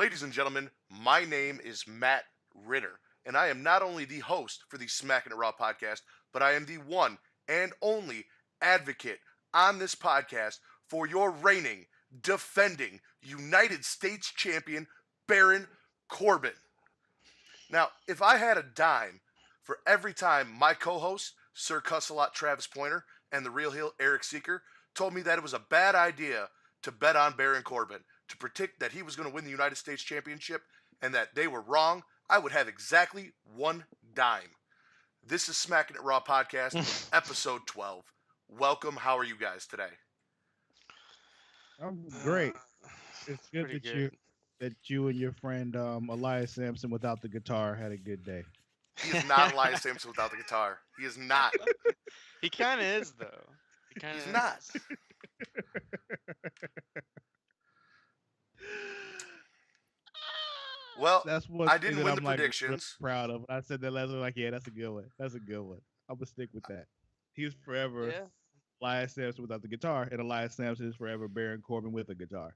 Ladies and gentlemen, my name is Matt Ritter, and I am not only the host for the Smackin' It Raw podcast, but I am the one and only advocate on this podcast for your reigning, defending United States champion, Baron Corbin. Now, if I had a dime for every time my co-host, Sir Cussalot Travis Pointer, and the Real Heel Eric Siekr told me that it was a bad idea to bet on Baron Corbin, to predict that he was going to win the United States Championship, and that they were wrong, I would have exactly one dime. This is Smackin' It Raw podcast, episode 12. Welcome. How are you guys today? I'm great. It's good Pretty that good. you and your friend Elias Sampson without the guitar had a good day. He is not Elias Sampson without the guitar. He is not. He kind of is, though. He kind of He's not. is. Well, That's one I thing didn't that win I'm the like really predictions. proud of. I said that last week, like, yeah, that's a good one. That's a good one. I'm gonna stick with that. He's forever Yeah. Elias Sampson without the guitar, and Elias Sampson is forever Baron Corbin with a guitar.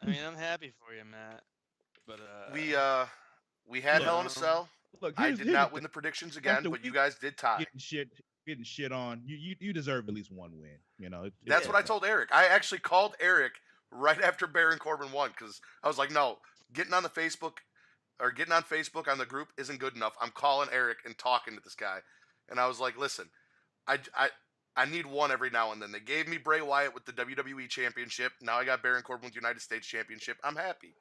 I mean, I'm happy for you, Matt. But We had Look, Hell in a Cell. Look, I here's did here's the not win thing. the predictions again, After but you we guys did tie. getting shit on, you deserve at least one win. You know, it's That's what I yeah. okay. told Eric. I actually called Eric right after Baron Corbin won because I was like, no, getting on the Facebook or getting on Facebook on the group isn't good enough. I'm calling Eric and talking to this guy, and I was like, listen, I I. I need one every now and then. They gave me Bray Wyatt with the WWE Championship. Now I got Baron Corbin with the United States Championship. I'm happy.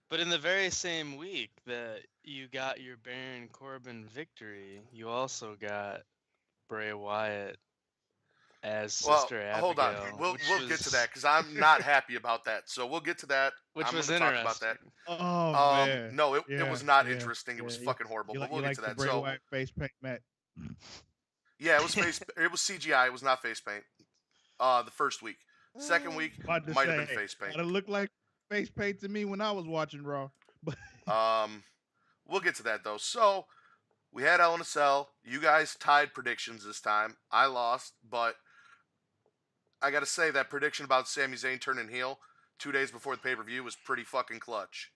But in the very same week that you got your Baron Corbin victory, you also got Bray Wyatt as Well, Sister hold on. Abigail, We'll get to that because I'm not happy about that. So we'll get to that. which I'm going was to talk about that. interesting. Oh man, No, it yeah, was not yeah, interesting. It was yeah. fucking horrible. But You we'll get like to the that. Bray So Wyatt face paint, Matt? yeah, it was it was CGI. It was not face paint. The first week, second week About to might have been say, face paint. it looked like face paint to me when I was watching Raw. But Um, we'll get to that though. So we had Hell in a Cell. You guys tied predictions this time. I lost, but I got to say that prediction about Sami Zayn turning heel 2 days before the pay per view was pretty fucking clutch.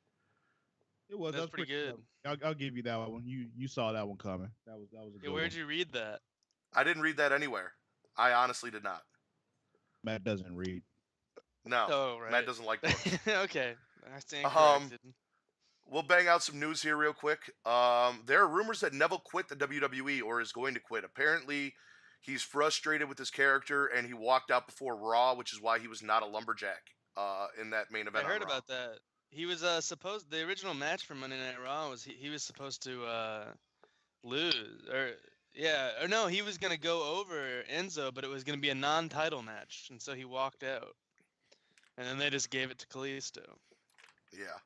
that That's was pretty pretty good. close. I'll give you that one. You saw that one coming. That was a Yeah, good where'd one. you read that? I didn't read that anywhere. I honestly did not. Matt doesn't read. No, Oh, Matt right. doesn't like books. Okay, I stand Um, corrected. we'll bang out some news here real quick. There are rumors that Neville quit the WWE or is going to quit. Apparently, he's frustrated with his character and he walked out before Raw, which is why he was not a lumberjack in that main I event on heard Raw. about that. He was supposed the original match for Monday Night Raw was he was supposed to lose or yeah or no he was gonna go over Enzo, but it was gonna be a non-title match, and so he walked out, and then they just gave it to Kalisto. Yeah.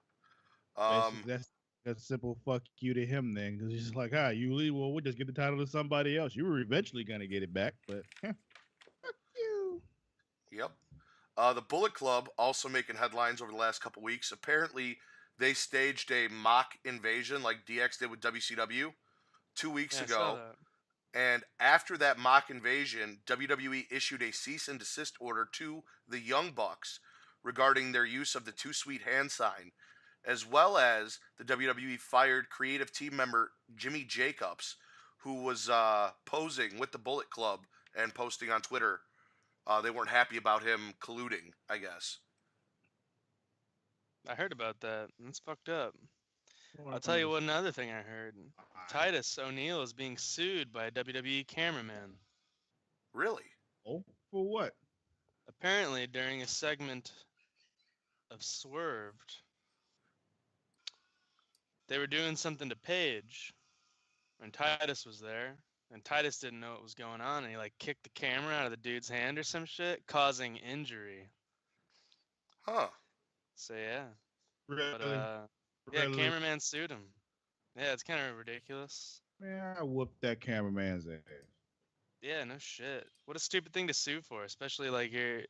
Basically, Um, that's a simple fuck you to him then, because he's just like, you leave. Well, we'll just get the title to somebody else. You were eventually gonna get it back, but fuck you. yep. The Bullet Club also making headlines over the last couple weeks. Apparently, they staged a mock invasion like DX did with WCW 2 weeks Yeah, I saw ago. that. And after that mock invasion, WWE issued a cease and desist order to the Young Bucks regarding their use of the Too Sweet hand sign, as well as the WWE fired creative team member Jimmy Jacobs, who was posing with the Bullet Club and posting on Twitter. They weren't happy about him colluding, I guess. I heard about that. That's fucked up. Well, I'll I'm tell you just what another thing I heard. fine. Titus O'Neil is being sued by a WWE cameraman. Really? Oh, for what? Apparently, during a segment of Swerved, they were doing something to Paige, and Titus was there, and Titus didn't know what was going on, and he like kicked the camera out of the dude's hand or some shit, causing injury. Huh. So yeah, but Really? yeah, Really? cameraman sued him. Yeah, it's kind of ridiculous. Man, I whooped that cameraman's ass. Yeah, no shit. What a stupid thing to sue for, especially like you're.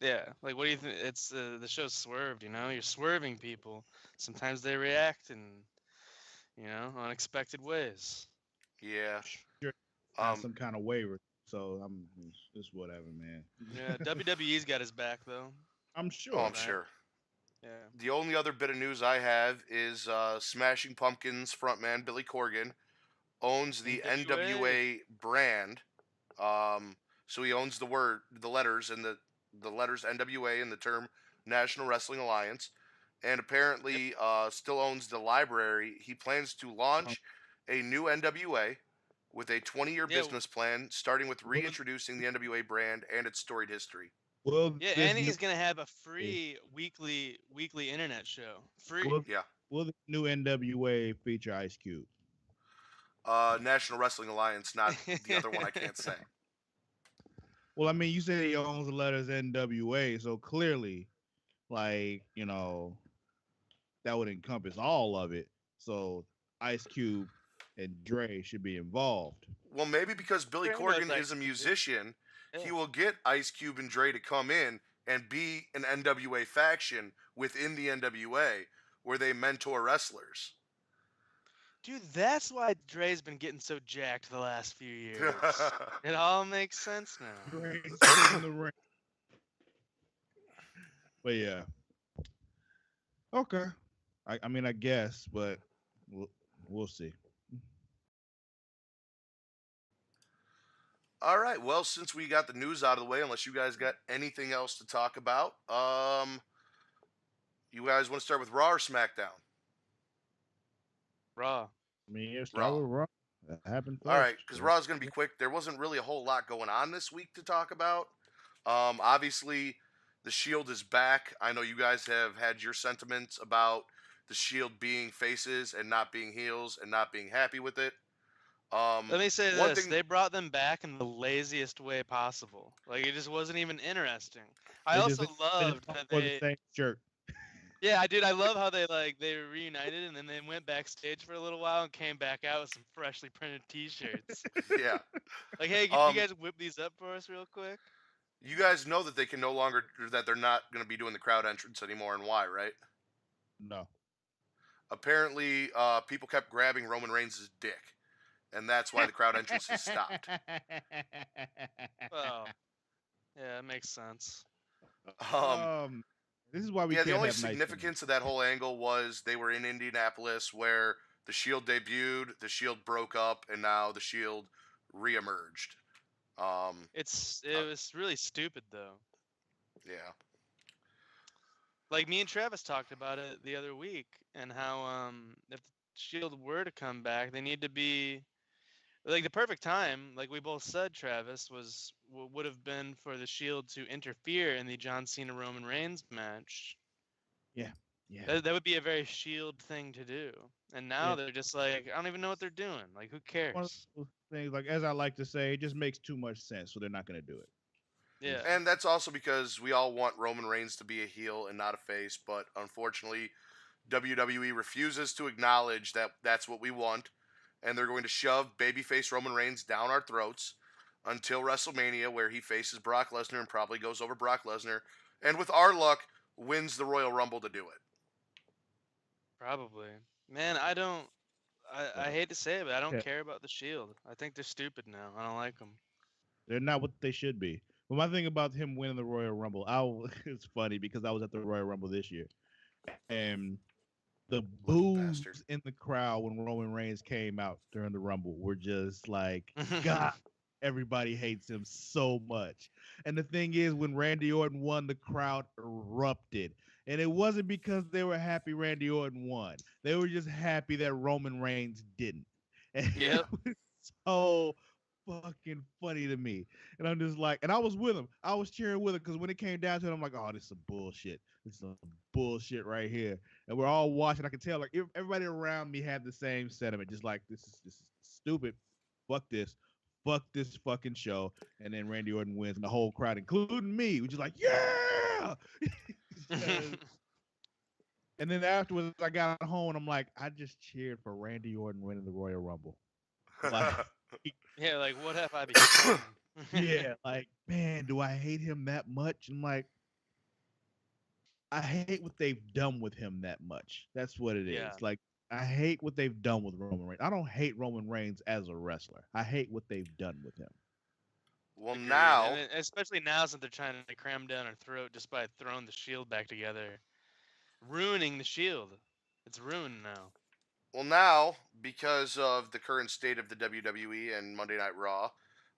Yeah, like what do you think? It's the show's Swerved, you know. You're swerving people. Sometimes they react in, unexpected ways. Yeah. Sure, got Um. some kind of waiver, so it's whatever, man. Yeah, WWE's got his back though. I'm Oh, sure. I'm Right. sure. Yeah. The only other bit of news I have is Smashing Pumpkins frontman Billy Corgan owns the NWA. NWA brand. Um, so he owns the letters, and the letters NWA and the term National Wrestling Alliance, and Yep. apparently still owns the library. He plans to launch a new NWA with a 20-year Yeah. business plan, starting with Will, reintroducing the NWA brand and its storied history. will Yeah, this and new he's gonna have a free weekly internet show. Free. will, Yeah. will the new NWA feature Ice Cube? National Wrestling Alliance, not the other one I can't say. Well, I mean, you said he owns the letters NWA, so clearly, like, that would encompass all of it. So Ice Cube and Dre should be involved. Well, maybe because Billy Dre knows Corgan is Ice a Cube. musician, he Yeah. will get Ice Cube and Dre to come in and be an NWA faction within the NWA where they mentor wrestlers. Dude, that's why Dre's been getting so jacked the last few years. It all makes sense now. Dre in the ring. But yeah, okay. I mean, I guess, but we'll see. All right. Well, since we got the news out of the way, unless you guys got anything else to talk about, you guys want to start with Raw or SmackDown? Raw. I mean, yeah, start Raw. with Raw. That happened All right, first. because Raw's going to be quick. There wasn't really a whole lot going on this week to talk about. Obviously, the Shield is back. I know you guys have had your sentiments about the Shield being faces and not being heels and not being happy with it. Let me say One this: thing, they brought them back in the laziest way possible. Like it just wasn't even interesting. I They also just loved that for the they. same shirt. Yeah, I did. I love how they reunited and then they went backstage for a little while and came back out with some freshly printed T-shirts. yeah. Like, hey, could you Um, guys whip these up for us real quick? you guys know that they can no longer, that they're not going to be doing the crowd entrance anymore, and why, right? No. Apparently, people kept grabbing Roman Reigns' dick, and that's why the crowd entrances stopped. Well, yeah, it makes sense. Um, um, this is why we yeah, the can't only have nice things. significance of that whole angle was they were in Indianapolis where the Shield debuted, the Shield broke up, and now the Shield reemerged. Um, It uh, was really stupid though. yeah, Like me and Travis talked about it the other week, and how if the Shield were to come back, they need to be like the perfect time. Like we both said, Travis would have been for the Shield to interfere in the John Cena Roman Reigns match. Yeah. Yeah. That would be a very Shield thing to do. And now Yeah. they're just like, I don't even know what they're doing. Like, who One of cares? those things, like as I like to say, it just makes too much sense, so they're not going to do it. Yeah. and that's also because we all want Roman Reigns to be a heel and not a face, but unfortunately, WWE refuses to acknowledge that that's what we want, and they're going to shove babyface Roman Reigns down our throats until WrestleMania, where he faces Brock Lesnar and probably goes over Brock Lesnar, and with our luck, wins the Royal Rumble to do it. Probably. Man, I don't. I But hate to say it, but I don't yeah, care about the Shield. I think they're stupid now. I don't like them. they're not what they should be. But my thing about him winning the Royal Rumble, it's funny because I was at the Royal Rumble this year, and the Lucky bastard. boos in the crowd when Roman Reigns came out during the Rumble were just like, God, everybody hates him so much. And the thing is, when Randy Orton won, the crowd erupted. And it wasn't because they were happy Randy Orton won. They were just happy that Roman Reigns didn't. And it Yep. was so fucking funny to me. And I'm just like, and I was with him. I was cheering with him because when it came down to it, I'm like, oh, this is some bullshit. This is some bullshit right here. And we're all watching. I could tell like everybody around me had the same sentiment, just like this is stupid. Fuck this. Fuck this fucking show. And then Randy Orton wins, and the whole crowd, including me, was just like, yeah. And then afterwards, I got home and I'm like, I just cheered for Randy Orton winning the Royal Rumble. Like, Yeah, like what have I become? yeah, like, man, do I hate him that much? I'm like, I hate what they've done with him that much. That's what it Yeah. is. Like, I hate what they've done with Roman Reigns. I don't hate Roman Reigns as a wrestler. I hate what they've done with him. Well, Agreed. now, And especially now since they're trying to cram down our throat just by throwing the Shield back together. ruining the Shield. It's ruined now. Well, now, because of the current state of the WWE and Monday Night Raw,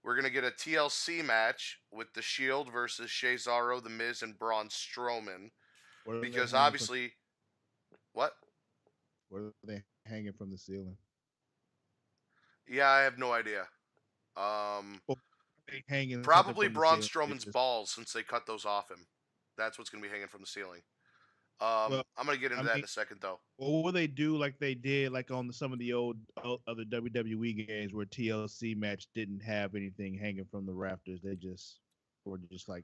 we're going to get a TLC match with The Shield versus Cesaro, The Miz, and Braun Strowman. Where are they Because hanging from? obviously, what? Where are they hanging from the ceiling? Yeah, I have no idea. Or are they hanging something Probably from the Braun ceiling? Strowman's balls since they cut those off him. That's what's going to be hanging from the ceiling. Well, I'm going to get I into that mean, in a second, though. or will they do like they did like on some of the old other WWE games where TLC match didn't have anything hanging from the rafters? They just were just like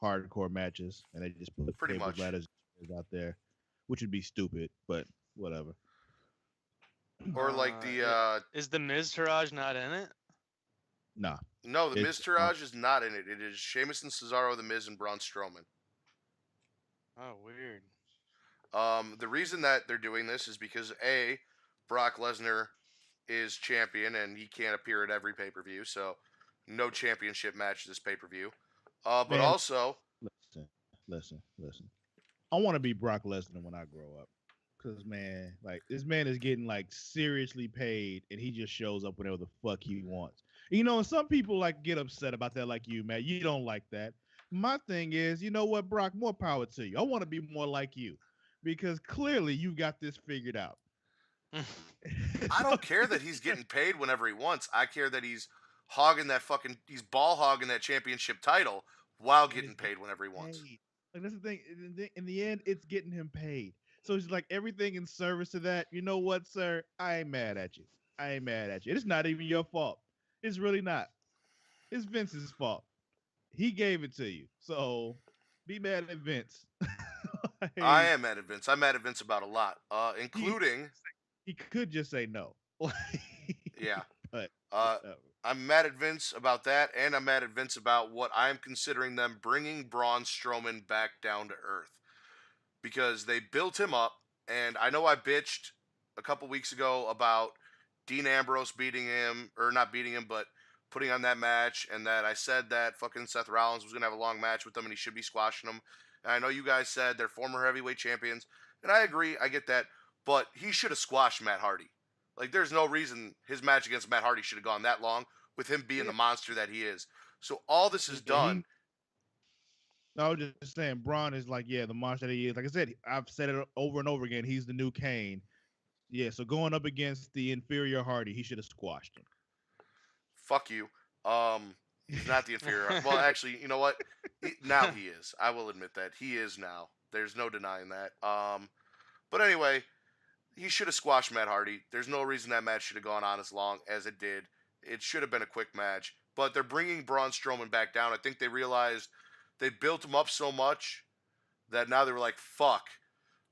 hardcore matches, and they just put Pretty tables, much. ladders out there, which would be stupid, but whatever. Or like the Is the Miztourage not in it? Nah, no, the it's Miztourage is not in it. It is Sheamus and Cesaro, The Miz, and Braun Strowman. Oh, weird. The reason that they're doing this is because A, Brock Lesnar is champion and he can't appear at every pay-per-view, so no championship match this pay-per-view. But Man, also, listen. I want to be Brock Lesnar when I grow up. Cause man, like this man is getting like seriously paid, and he just shows up whenever the fuck he wants. You know, and some people like get upset about that, like you, man. You don't like that. My thing is, you know what, Brock? More power to you. I want to be more like you, because clearly you got this figured out. I don't care that he's getting paid whenever he wants. I care that he's he's ball hogging that championship title while getting paid whenever he wants. Paid. Like that's the thing. In the end, it's getting him paid. So it's like everything in service to that. You know what, sir? I ain't mad at you. I ain't mad at you. It's not even your fault. It's really not. It's Vince's fault. He gave it to you. So be mad at Vince. Like, I am mad at Vince. I'm mad at Vince about a lot, he, including he could just say no. yeah. But I'm mad at Vince about that, and I'm mad at Vince about what I'm considering them bringing Braun Strowman back down to earth. Because they built him up, and I know I bitched a couple weeks ago about Dean Ambrose beating him, or not beating him, but putting on that match, and that I said that fucking Seth Rollins was going to have a long match with them and he should be squashing them. And I know you guys said they're former heavyweight champions, and I agree, I get that, but he should have squashed Matt Hardy. Like, there's no reason his match against Matt Hardy should have gone that long with him being the monster that he is. So all this is done. I was just saying, Braun is like, yeah, the monster that he is. Like I said, I've said it over and over again. He's the new Kane. Yeah, so going up against the inferior Hardy, he should have squashed him. Fuck you. He's not the inferior. Well, actually, you know what? Now he is. I will admit that he is now. There's no denying that. But anyway, he should have squashed Matt Hardy. There's no reason that match should have gone on as long as it did. It should have been a quick match. But they're bringing Braun Strowman back down. I think they realized they built him up so much that now they were like, fuck,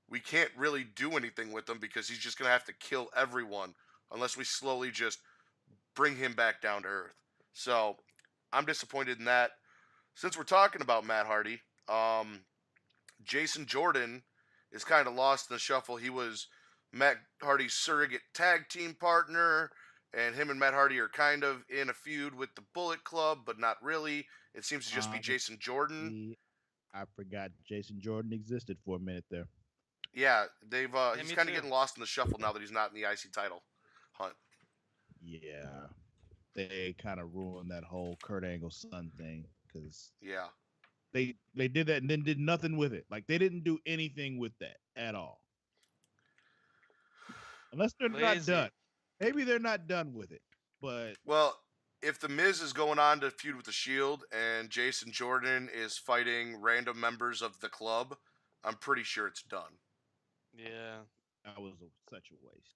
we can't really do anything with him because he's just going to have to kill everyone unless we slowly just bring him back down to earth. So I'm disappointed in that. Since we're talking about Matt Hardy, Jason Jordan is kind of lost in the shuffle. He was Matt Hardy's surrogate tag team partner, and him and Matt Hardy are kind of in a feud with the Bullet Club, but not really. It seems to just be Jason Jordan. I forgot Jason Jordan existed for a minute there. Yeah, he's kind of getting lost in the shuffle now that he's not in the IC title hunt. Yeah, they kind of ruined that whole Kurt Angle son thing because they did that and then did nothing with it. Like they didn't do anything with that at all, unless they're not done. Maybe they're not done with it, but well, if the Miz is going on to feud with the Shield and Jason Jordan is fighting random members of the club, I'm pretty sure it's done. Yeah, that was such a waste.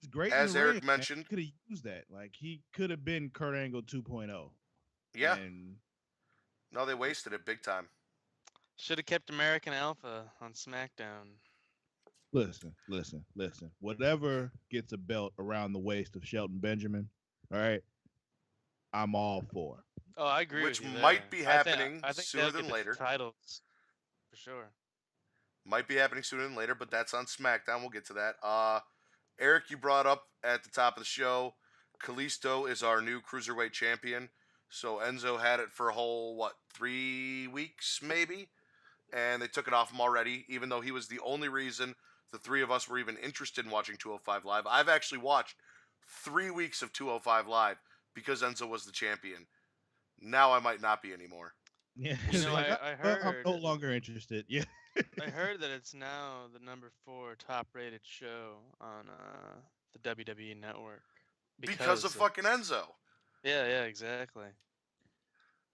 It's great. As Eric mentioned, could have used that. Like he could have been Kurt Angle 2.0. Yeah. No, they wasted it big time. Should have kept American Alpha on SmackDown. Listen. Whatever gets a belt around the waist of Shelton Benjamin, all right, I'm all for. Oh, I agree. Which with you might be happening I think sooner than later. Titles, for sure. Might be happening sooner than later, but that's on SmackDown. We'll get to that. Eric, you brought up at the top of the show, Kalisto is our new Cruiserweight champion. So Enzo had it for a whole, 3 weeks maybe? and they took it off him already, even though he was the only reason the three of us were even interested in watching 205 Live. I've actually watched 3 weeks of 205 Live because Enzo was the champion. Now I might not be anymore. Yeah, You it's know, like I I'm heard no longer interested. Yeah. I heard that it's now the number 4 top-rated show on the WWE network Because of fucking Enzo. Yeah, exactly.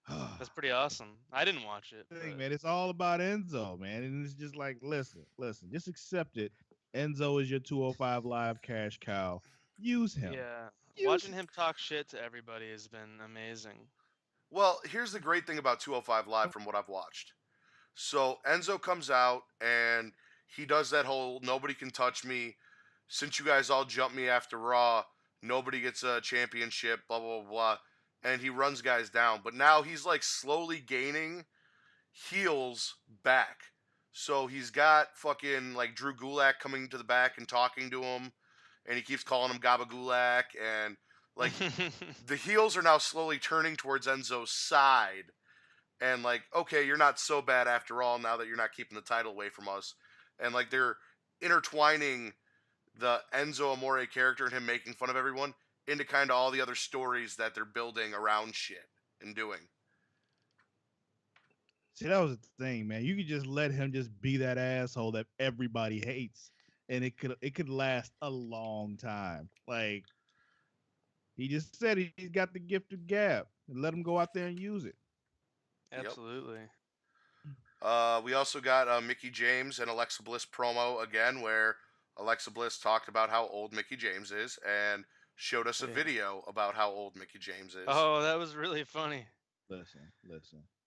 That's pretty awesome. I didn't watch it. Thing, But... man. It's all about Enzo, man. And it's just like, listen, just accept it. Enzo is your 205 Live cash cow. Use him. Yeah, Use watching him. him talk shit to everybody has been amazing. Well, here's the great thing about 205 Live from what I've watched. So Enzo comes out and he does that whole nobody can touch me. Since you guys all jumped me after Raw, nobody gets a championship, blah, blah, blah, blah. And he runs guys down. But now he's like slowly gaining heels back. So he's got fucking like Drew Gulak coming to the back and talking to him. And he keeps calling him Gaba Gulak. And like the heels are now slowly turning towards Enzo's side. And like, okay, you're not so bad after all now that you're not keeping the title away from us. And like they're intertwining the Enzo Amore character and him making fun of everyone into kind of all the other stories that they're building around shit and doing. See, that was the thing, man. You could just let him just be that asshole that everybody hates, and it could last a long time. Like he just said, he's got the gift of gab, and let him go out there and use it. Absolutely. We also got Mickey James and Alexa Bliss promo again, where Alexa Bliss talked about how old Mickey James is and showed us a video about how old Mickey James is. Oh, that was really funny. Listen.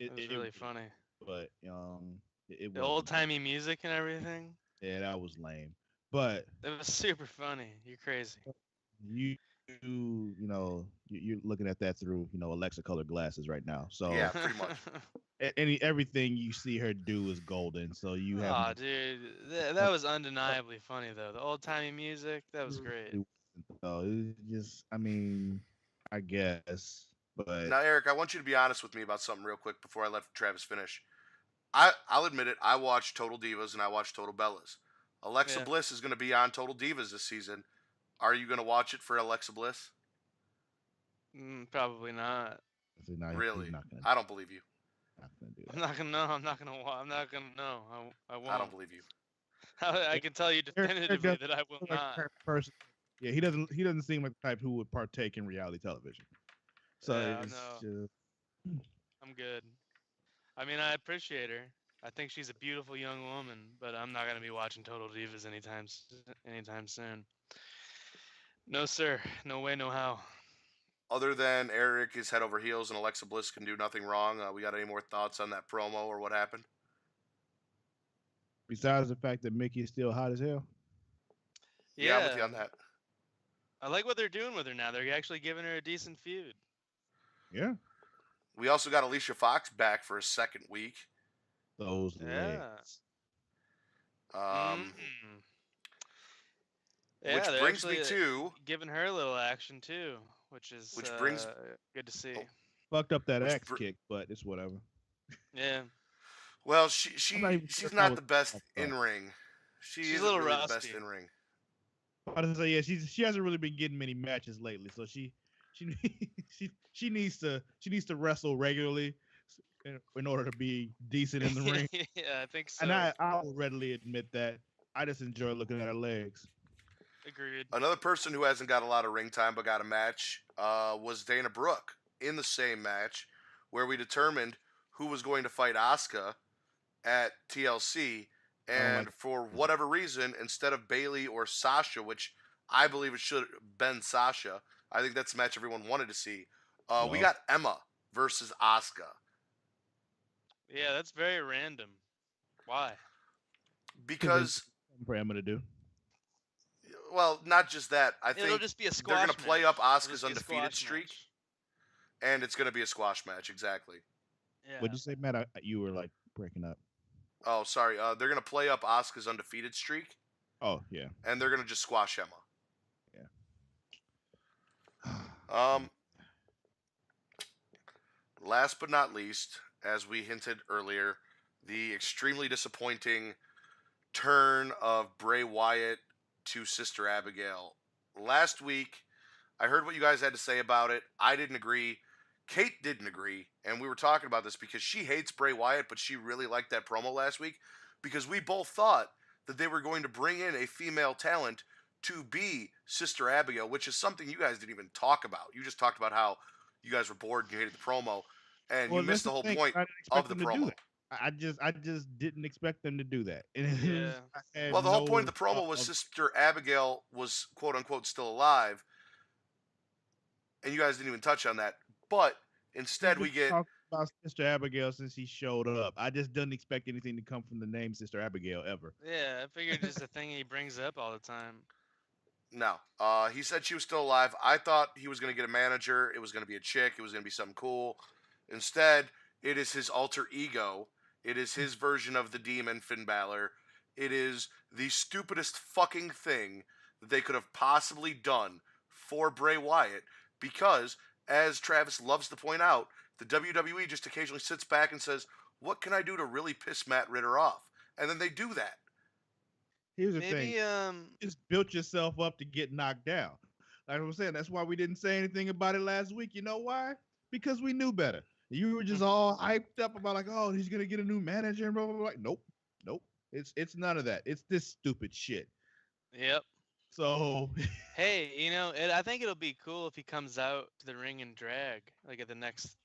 It was really funny. But it The was old-timey music and everything. Yeah, that was lame. But It was super funny. You're crazy. You're looking at that through Alexa colored glasses right now. So Yeah, pretty much. everything you see her do is golden. So you have. Oh, dude, that was undeniably funny though. The old-timey music, that was great. So it just, I mean, I guess. But Now, Eric, I want you to be honest with me about something real quick before I let Travis finish. I'll admit it. I watched Total Divas and I watched Total Bellas. Alexa Bliss is going to be on Total Divas this season. Are you going to watch it for Alexa Bliss? Probably not. Really? I don't believe you. Not gonna do that. I'm not gonna know. I'm not gonna know. I won't. I don't believe you. I can tell you definitively that I will not. Person. Yeah, he doesn't seem like the type who would partake in reality television. So Yeah, it's no. I'm good. I mean, I appreciate her. I think she's a beautiful young woman, but I'm not gonna be watching Total Divas anytime soon. No, sir. No way, no how. Other than Eric is head over heels and Alexa Bliss can do nothing wrong, we got any more thoughts on that promo or what happened? Besides the fact that Mickey is still hot as hell. Yeah, I'm with you on that. I like what they're doing with her now. They're actually giving her a decent feud. Yeah. We also got Alicia Fox back for a second week. Those legs. Which brings me to giving her a little action too, which is good to see. Fucked up that axe kick, but it's whatever. Yeah. Well, she's not the best in ring. She's a little really the best in ring. I was say, yeah, she hasn't really been getting many matches lately, so she needs to wrestle regularly in order to be decent in the ring. Yeah, I think so. And I will readily admit that. I just enjoy looking at her legs. Agreed. Another person who hasn't got a lot of ring time but got a match was Dana Brooke in the same match where we determined who was going to fight Asuka at TLC. And for whatever reason, instead of Bayley or Sasha, which I believe it should have been Sasha, I think that's the match everyone wanted to see. We got Emma versus Asuka. Yeah, that's very random. Why? Because for Emma to do. Well, not just that. I think it'll just be a squash they're going to play up Asuka's undefeated streak, and it's going to be a squash match. Exactly. Yeah. What'd you say, Matt? You were like breaking up. Oh, sorry. They're going to play up Asuka's undefeated streak. Oh, yeah. And they're going to just squash Emma. Yeah. Last but not least, as we hinted earlier, the extremely disappointing turn of Bray Wyatt to Sister Abigail. Last week, I heard what you guys had to say about it. I didn't agree. Kate didn't agree, and we were talking about this because she hates Bray Wyatt, but she really liked that promo last week because we both thought that they were going to bring in a female talent to be Sister Abigail, which is something you guys didn't even talk about. You just talked about how you guys were bored and you hated the promo, and you Well, missed that's the the whole thing. point I didn't of expect the them to do promo. that. I just didn't expect them to do that. And it Yeah. was, I had Well, the whole no point of the promo thought was of- Sister Abigail was quote unquote still alive, and you guys didn't even touch on that. But instead, we've we been get talking about Sister Abigail since he showed up. I just didn't expect anything to come from the name Sister Abigail ever. Yeah, I figured just a thing he brings up all the time. no. He said she was still alive. I thought he was going to get a manager. It was going to be a chick. It was going to be something cool. Instead, it is his alter ego. It is his version of the demon, Finn Balor. It is the stupidest fucking thing that they could have possibly done for Bray Wyatt because, as Travis loves to point out, the WWE just occasionally sits back and says, what can I do to really piss Matt Ritter off? And then they do that. Here's the thing. Maybe You just built yourself up to get knocked down. Like I was saying, that's why we didn't say anything about it last week. You know why? Because we knew better. You were just all hyped up about like, oh, he's gonna get a new manager and blah blah blah. Nope, nope. It's none of that. It's this stupid shit. Yep. So Hey, I think it'll be cool if he comes out to the ring and drag like at the next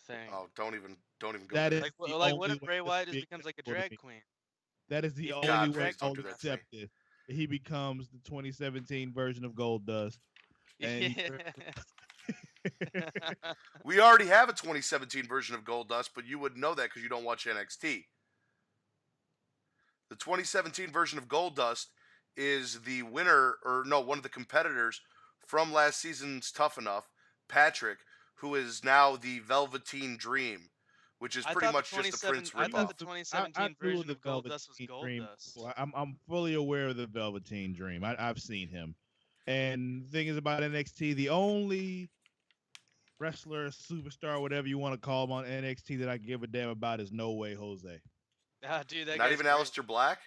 thing. Oh, don't even go that there. is Like the what only if way Bray this Wyatt will just be becomes like a acceptable to drag me. queen? That is the He's only got way drag don't I'll do that to accept this. He becomes the 2017 version of Gold Dust. And We already have a 2017 version of Goldust, but you wouldn't know that because you don't watch NXT. The 2017 version of Goldust is the winner, or no, one of the competitors from last season's Tough Enough, Patrick, who is now the Velveteen Dream, which is I pretty thought the much just a 27 Prince I thought ripoff. the I 2017 knew version the of Gold Dust was Velveteen Gold Dream. Dust. Well, I'm fully aware of the Velveteen Dream. I've seen him. And the thing is about NXT, the only wrestler, superstar, whatever you want to call him on NXT that I give a damn about is No Way Jose. Ah, dude, that Not guy's even great. Aleister Black?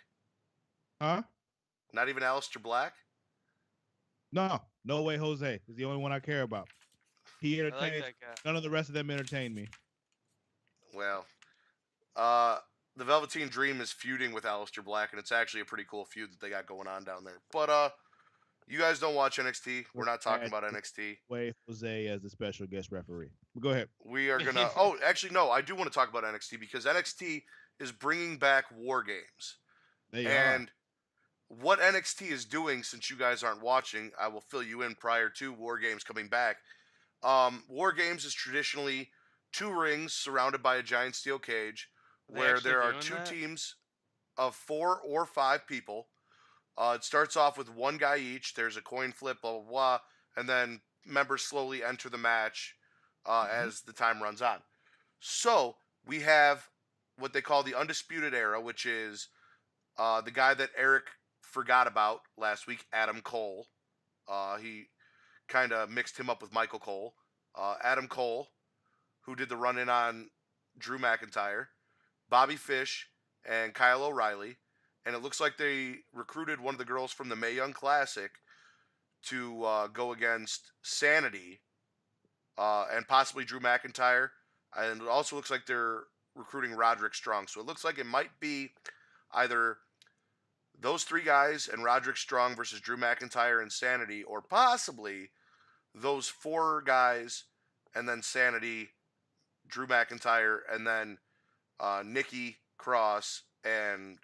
Huh? Not even Aleister Black? No Way Jose is the only one I care about. He I like entertains. that guy. None of the rest of them entertain me. Well, the Velveteen Dream is feuding with Aleister Black, and it's actually a pretty cool feud that they got going on down there. But, you guys don't watch NXT. We're not talking about NXT. Way Jose as the special guest referee. But go ahead. We are gonna. Oh, actually, no. I do want to talk about NXT because NXT is bringing back War Games, They and what NXT is doing, since you guys aren't watching, I will fill you in prior to War Games coming back. War Games is traditionally two rings surrounded by a giant steel cage, They where actually there are doing two that? teams of 4 or 5 people. It starts off with one guy each. There's a coin flip, blah, blah, blah. And then members slowly enter the match as the time runs on. So we have what they call the Undisputed Era, which is the guy that Eric forgot about last week, Adam Cole. He kind of mixed him up with Michael Cole. Adam Cole, who did the run in on Drew McIntyre, Bobby Fish, and Kyle O'Reilly. And it looks like they recruited one of the girls from the Mae Young Classic to go against Sanity and possibly Drew McIntyre. And it also looks like they're recruiting Roderick Strong. So it looks like it might be either those 3 guys and Roderick Strong versus Drew McIntyre and Sanity, or possibly those 4 guys and then Sanity, Drew McIntyre, and then Nikki Cross and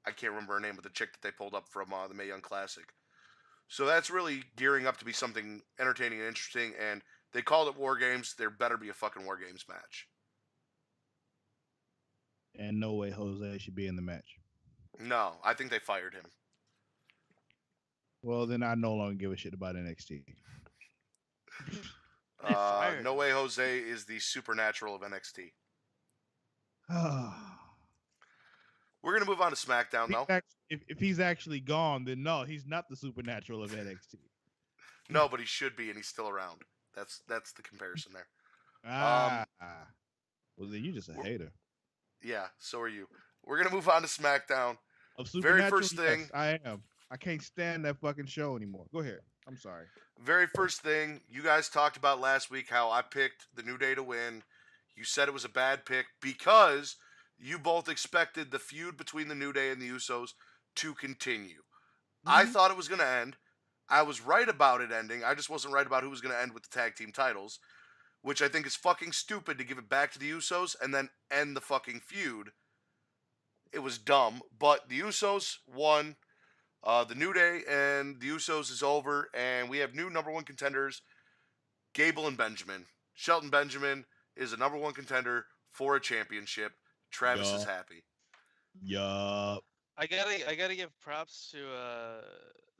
I can't remember her name, but the chick that they pulled up from the Mae Young Classic. So that's really gearing up to be something entertaining and interesting. And they called it War Games. There better be a fucking War Games match. And No Way Jose should be in the match. No, I think they fired him. Well, then I no longer give a shit about NXT. They fired No him. Way Jose is the supernatural of NXT. We're going to move on to SmackDown, though. If he's actually gone, then no, he's not the supernatural of NXT. No, but he should be, and he's still around. That's the comparison there. Well, then you're just a hater. Yeah, so are you. We're gonna move on to SmackDown. Of Very Supernatural, first thing. yes, I am. I can't stand that fucking show anymore. Go ahead. I'm sorry. Very first thing, you guys talked about last week how I picked the New Day to win. You said it was a bad pick because you both expected the feud between the New Day and the Usos to continue. I Mhm. thought it was going to end. I was right about it ending. I just wasn't right about who was going to end with the tag team titles, which I think is fucking stupid to give it back to the Usos and then end the fucking feud. It was dumb, but the Usos won. The New Day and the Usos is over, and we have new number one contenders, Gable and Benjamin. Shelton Benjamin is a number one contender for a championship. Travis is Yup. happy. Yup. I gotta give props to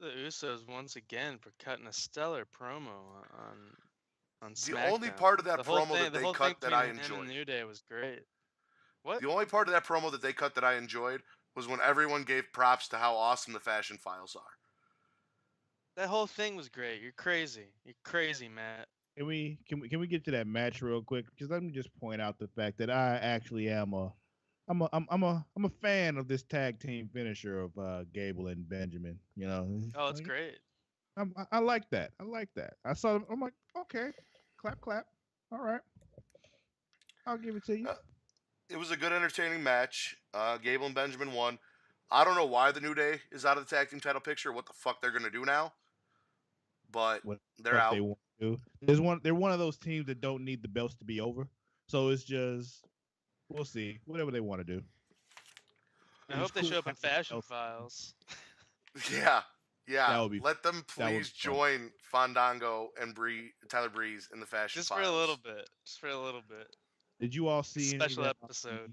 the Usos once again for cutting a stellar promo on The SmackDown. only part of that The whole promo thing, that the they whole thing cut that between I him and enjoyed. New Day was great. What? The only part of that promo that they cut that I enjoyed was when everyone gave props to how awesome the fashion files are. That whole thing was great. You're crazy. You're crazy, Matt. Can we get to that match real quick? Because let me just point out the fact that I actually am I'm a fan of this tag team finisher of Gable and Benjamin. You know, Oh, it's great. I like that. I like that. I saw them. I'm like, okay, clap, clap. All right, I'll give it to you. Uh, it was a good, entertaining match. Gable and Benjamin won. I don't know why the New Day is out of the tag team title picture. What the fuck they're gonna do now? But What they're fuck out. they want to do? They're one of those teams that don't need the belts to be over. So it's just we'll see whatever they want to do. I It was hope they cool show up to in have the Fashion belts. Files. Yeah, yeah. That would be Let them that would please be fun. join Fandango and Tyler Breeze in the fashion Just files. for a little bit. Just for a little bit. Did you all see any of Special that episode.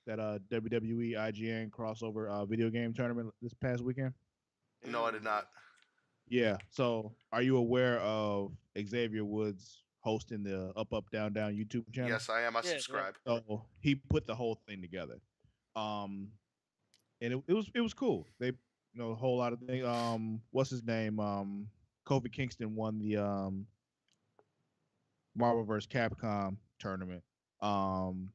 that WWE IGN crossover video game tournament this past weekend? No, I did not. Yeah. So, are you aware of Xavier Woods hosting the Up Up Down Down YouTube channel? Yes, I am. I Yeah, subscribe. So he put the whole thing together, um, and it was cool. They a whole lot of things. What's his name? Kofi Kingston won the Marvel vs. Capcom tournament. Um,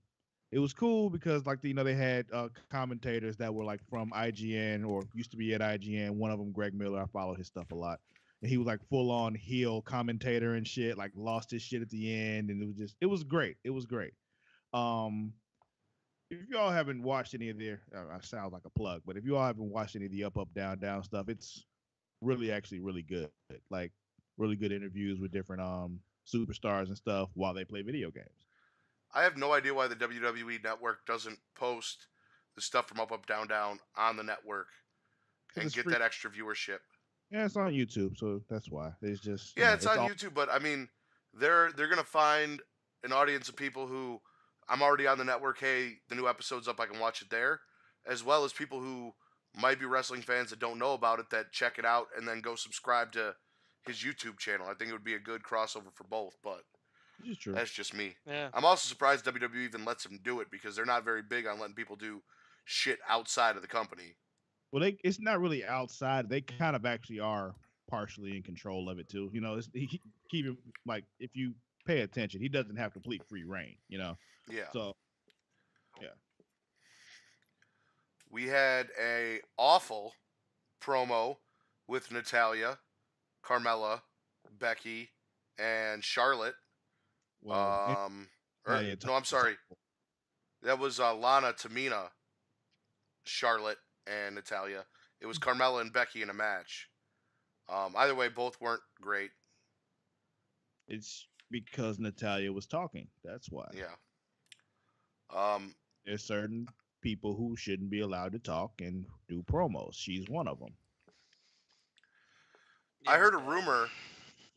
it was cool because they had commentators that were like from IGN or used to be at IGN. One of them, Greg Miller, I follow his stuff a lot, and he was like full on heel commentator and shit. Like lost his shit at the end, and it was great. It was great. Um, if y'all haven't watched any of their, I sound like a plug, but if you all haven't watched any of the Up Up Down Down stuff, it's really actually really good. Like really good interviews with different superstars and stuff while they play video games. I have no idea why the WWE network doesn't post the stuff from Up Up Down Down on the network Because and it's get free. that extra viewership. Yeah, it's on YouTube, so that's why. It's just Yeah, it's on all YouTube, but I mean, they're gonna find an audience of people who I'm already on the network. Hey, the new episode's up. I can watch it there, as well as people who might be wrestling fans that don't know about it that check it out and then go subscribe to his YouTube channel. I think it would be a good crossover for both, but which is true. that's just me. Yeah. I'm also surprised WWE even lets them do it because they're not very big on letting people do shit outside of the company. Well, it's not really outside. They kind of actually are partially in control of it too. Keep him like if you pay attention, he doesn't have complete free reign. Yeah. So yeah, We had a awful promo with Natalia, Carmella, Becky, and Charlotte. well, No, I'm sorry. That was Lana, Tamina, Charlotte, and Natalia. It was Carmella and Becky in a match. Either way, both weren't great. it's because Natalia was talking. That's why. Yeah. Um, There's certain people who shouldn't be allowed to talk and do promos. She's one of them. I heard a rumor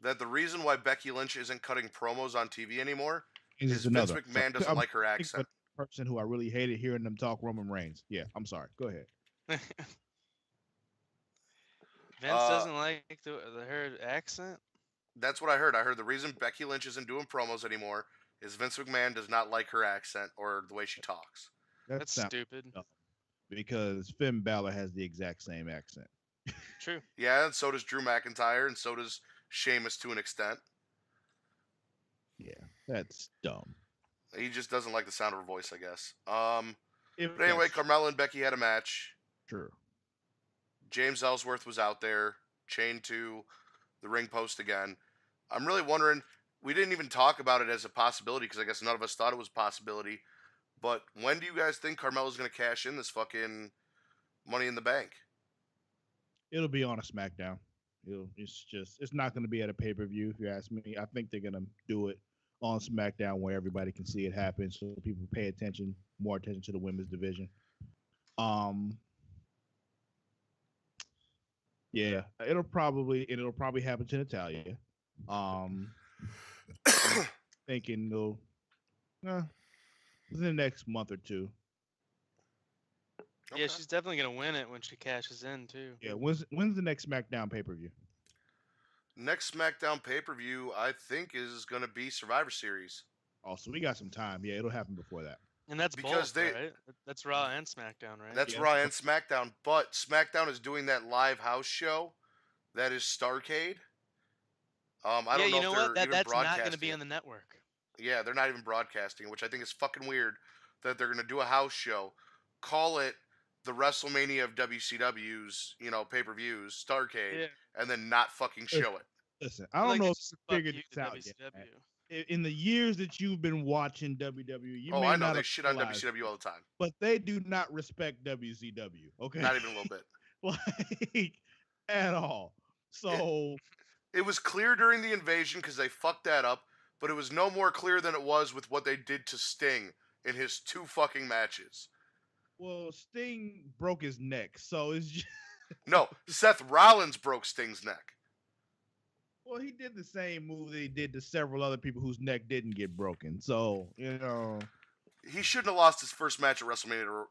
that the reason why Becky Lynch isn't cutting promos on TV anymore is Vince McMahon doesn't like her accent. Person who I really hated hearing them talk, Roman Reigns. Yeah, I'm sorry. Go ahead. Vince doesn't like her accent. That's what I heard. I heard the reason Becky Lynch isn't doing promos anymore is Vince McMahon does not like her accent or the way she talks. That's stupid. dumb, because Finn Balor has the exact same accent. True. Yeah, and so does Drew McIntyre, and so does Sheamus to an extent. Yeah, that's dumb. He just doesn't like the sound of her voice, I guess. But anyway, Carmella and Becky had a match. True. James Ellsworth was out there, chained to the ring post again. I'm really wondering, we didn't even talk about it as a possibility because I guess none of us thought it was a possibility. But when do you guys think Carmella's going to cash in this fucking Money in the Bank? It'll be on a SmackDown. It's not going to be at a pay-per-view, if you ask me. I think they're going to do it on SmackDown where everybody can see it happen so people pay more attention to the women's division. Yeah, it'll probably happen to Natalya. Thinking they'll within the next month or two. Yeah, she's definitely gonna win it when she cashes in too. Yeah, when's the next SmackDown pay-per-view? Next SmackDown pay-per-view, I think, is going to be Survivor Series. Oh, so we got some time. Yeah, it'll happen before that. And that's because both, right? That's Raw and SmackDown, right? That's Raw and SmackDown, but SmackDown is doing that live house show. That is Starrcade. I don't know you know if they're what? even That's not broadcasting going to be it. on the network. Yeah, they're not even broadcasting, which I think is fucking weird that they're going to do a house show, call it the WrestleMania of WCW's, pay-per-views, Starrcade, and then not fucking show it. Listen, I don't know if you figured this out yet. In the years that you've been watching WWE, I know they shit on WCW all the time, but they do not respect WCW. Okay, not even a little bit, like at all. So it was clear during the invasion because they fucked that up, but it was no more clear than it was with what they did to Sting in his 2 fucking matches. Well, Sting broke his neck, so it's just... No, Seth Rollins broke Sting's neck. Well, he did the same move that he did to several other people whose neck didn't get broken. So, he shouldn't have lost his first match at WrestleMania to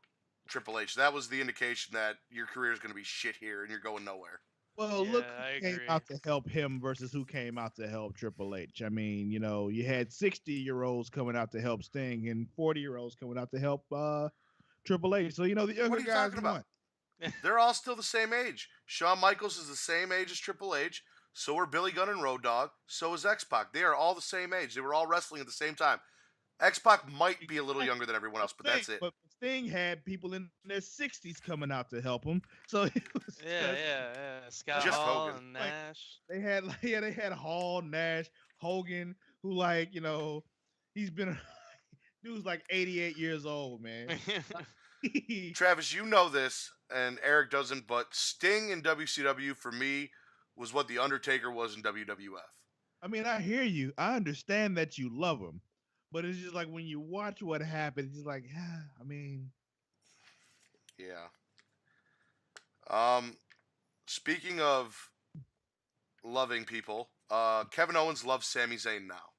Triple H. That was the indication that your career is going to be shit here and you're going nowhere. Well, look who came out to help him versus who came out to help Triple H. I mean, you had 60-year-olds coming out to help Sting and 40-year-olds coming out to help Triple H. So, the younger guys won. They're all still the same age. Shawn Michaels is the same age as Triple H. So are Billy Gunn and Road Dogg. So is X-Pac. They are all the same age. They were all wrestling at the same time. X-Pac might be a little younger than everyone else, but that's it. But Sting had people in their 60s coming out to help him. So it was Scott Just Hall Hogan. and Nash. They had Hall, Nash, Hogan, who he's been dude's like 88 years old, man. Travis, you know this, and Eric doesn't, but Sting in WCW for me was what The Undertaker was in WWF. I mean, I hear you. I understand that you love him. But it's just like when you watch what happened, it's like, I mean. Yeah. Speaking of loving people, Kevin Owens loves Sami Zayn now.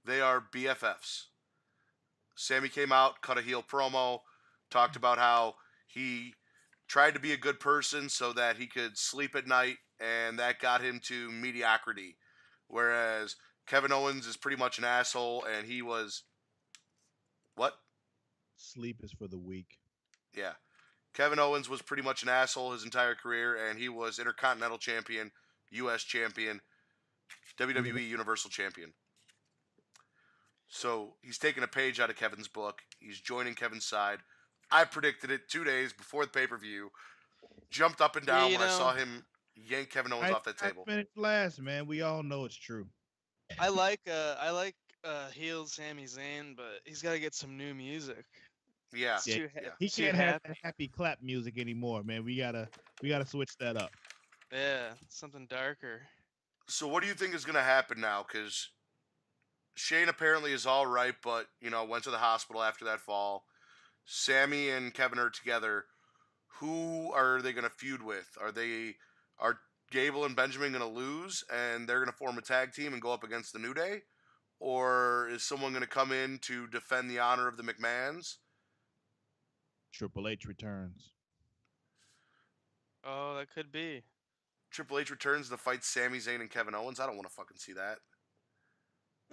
They are BFFs. Sami came out, cut a heel promo, talked about how he tried to be a good person so that he could sleep at night, and that got him to mediocrity. Whereas Kevin Owens is pretty much an asshole, and he was... What? Sleep is for the weak. Yeah. Kevin Owens was pretty much an asshole his entire career, and he was Intercontinental Champion, U.S. Champion, WWE Universal Champion. So he's taking a page out of Kevin's book. He's joining Kevin's side. I predicted it 2 days before the pay-per-view. Jumped up and down when I saw him yank Kevin Owens off that table. I finished last, man. We all know it's true. I like heel Sami Zayn, but he's got to get some new music. Yeah. He can't have that happy clap music anymore, man. We gotta switch that up. Yeah, something darker. So what do you think is gonna happen now? Because Shane apparently is all right, but went to the hospital after that fall. Sami and Kevin are together. Who are they gonna feud with? Are Gable and Benjamin gonna lose and they're gonna form a tag team and go up against the New Day? Or is someone gonna come in to defend the honor of the McMahons? Triple H returns. Oh, that could be. Triple H returns to fight Sami Zayn and Kevin Owens. I don't want to fucking see that.